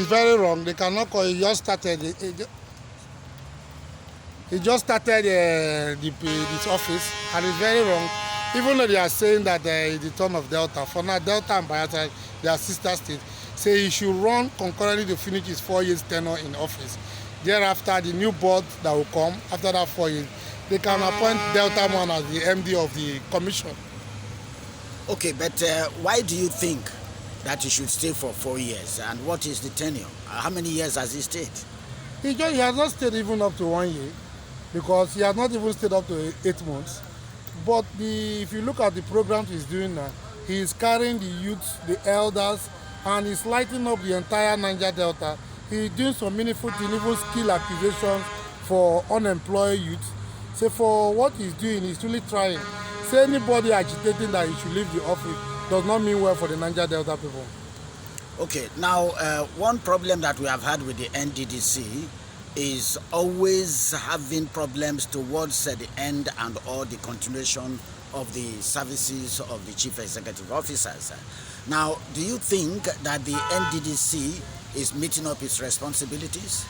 It's very wrong. They cannot call it. He just started. He just started this office, and it's very wrong. Even though they are saying that it's the turn of Delta, for now Delta and Bayelsa, their sister states, say he should run concurrently to finish his 4 years tenure in office. Thereafter, the new board that will come after that 4 years, they can appoint Delta man as the MD of the commission. Okay, but why do you think that he should stay for 4 years? And what is the tenure? How many years has he stayed? He has not stayed even up to 1 year, because he has not even stayed up to 8 months. But if you look at the programs he's doing now, he is carrying the youths, the elders, and he's lighting up the entire Niger Delta. He's doing some meaningful things, even skill acquisitions for unemployed youth. So for what he's doing, he's really trying. Say anybody agitating that he should leave the office does not mean well for the Niger Delta people. Okay, now one problem that we have had with the NDDC is always having problems towards the end and or the continuation of the services of the chief executive officers. Now, do you think that the NDDC is meeting up its responsibilities?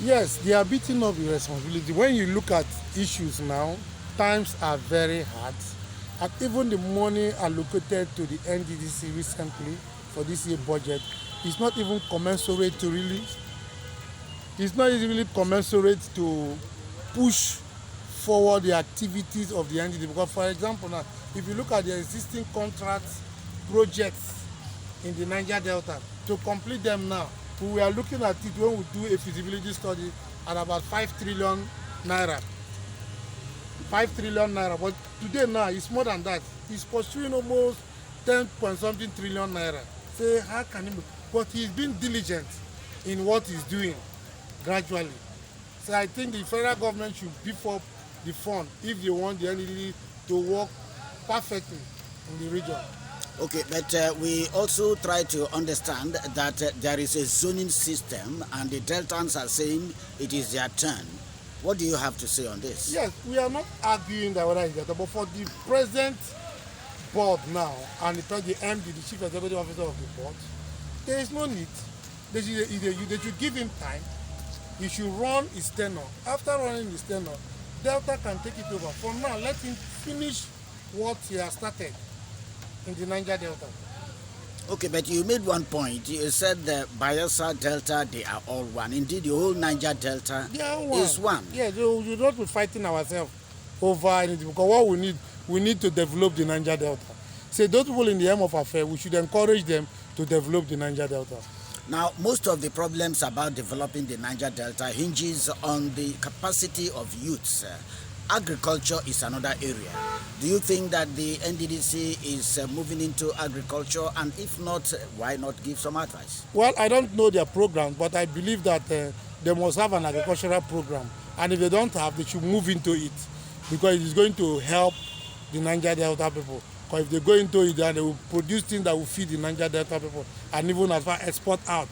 Yes, they are beating up the responsibility. When you look at issues now, times are very hard. And even the money allocated to the NDDC recently for this year budget is not even commensurate to it's not really commensurate to push forward the activities of the NDDC. Because, for example, now, if you look at the existing contracts, projects in the Niger Delta, to complete them now, we are looking at it when we do a feasibility study at about 5 trillion naira. 5 trillion naira. But today now, it's more than that. It's pursuing almost 10-point-something trillion naira. Say, how can he? But he's been diligent in what he's doing gradually. So I think the federal government should beef up the fund if they want the NDD to work perfectly in the region. Okay, but we also try to understand that there is a zoning system and the Deltans are saying it is their turn. What do you have to say on this? Yes, we are not arguing that whether it's Delta, but for the present board now and the MD, the chief executive officer of the board, there is no need. They should give him time. He should run his tenure. After running his tenure, Delta can take it over. For now, let him finish what he has started in the Niger Delta. Okay, but you made one point. You said the Bayelsa Delta, they are all one. Indeed, the whole Niger Delta is one. Yeah, you don't be fighting ourselves over anything, because what we need to develop the Niger Delta. Say, those people in the aim of affair, we should encourage them to develop the Niger Delta. Now, most of the problems about developing the Niger Delta hinges on the capacity of youths. Agriculture is another area. Do you think that the NDDC is moving into agriculture? And if not, why not give some advice? Well, I don't know their program, but I believe that they must have an agricultural program. And if they don't have, they should move into it, because it is going to help the Niger Delta people. Because if they go into it, then they will produce things that will feed the Niger Delta people, and even as far export out.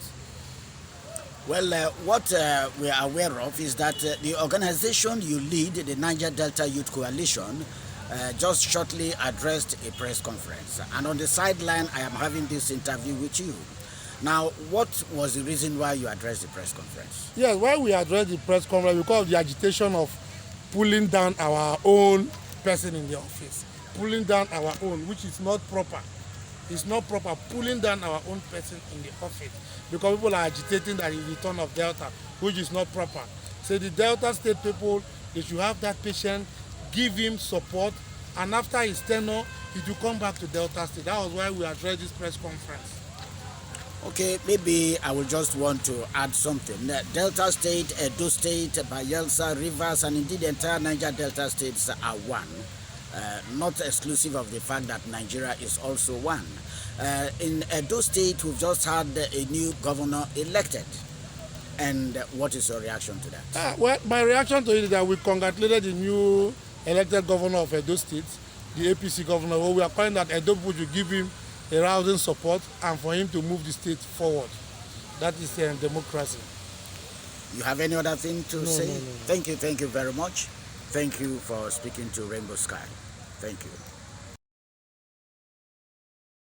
Well, what we are aware of is that the organization you lead, the Niger Delta Youth Coalition, just shortly addressed a press conference. And on the sideline, I am having this interview with you. Now, what was the reason why you addressed the press conference? Yes, why we addressed the press conference, because of the agitation of pulling down our own person in the office. Pulling down our own, which is not proper. It's not proper, pulling down our own person in the office, because people are agitating that it's the turn of Delta, which is not proper. So the Delta State people, they should have that patient, give him support, and after his tenure, he will come back to Delta State. That was why we addressed this press conference. Okay, maybe I will just want to add something. Delta State, Edo State, Bayelsa, Rivers, and indeed the entire Niger Delta states are one. Not exclusive of the fact that Nigeria is also one. In Edo State, we've just had a new governor elected. And what is your reaction to that? Well, my reaction to it is that we congratulated the new elected governor of Edo State, the APC governor. Well, we are calling that Edo people to give him a rousing support and for him to move the state forward. That is democracy. You have any other thing to say? No. Thank you very much. Thank you for speaking to Rainbow Sky. Thank you.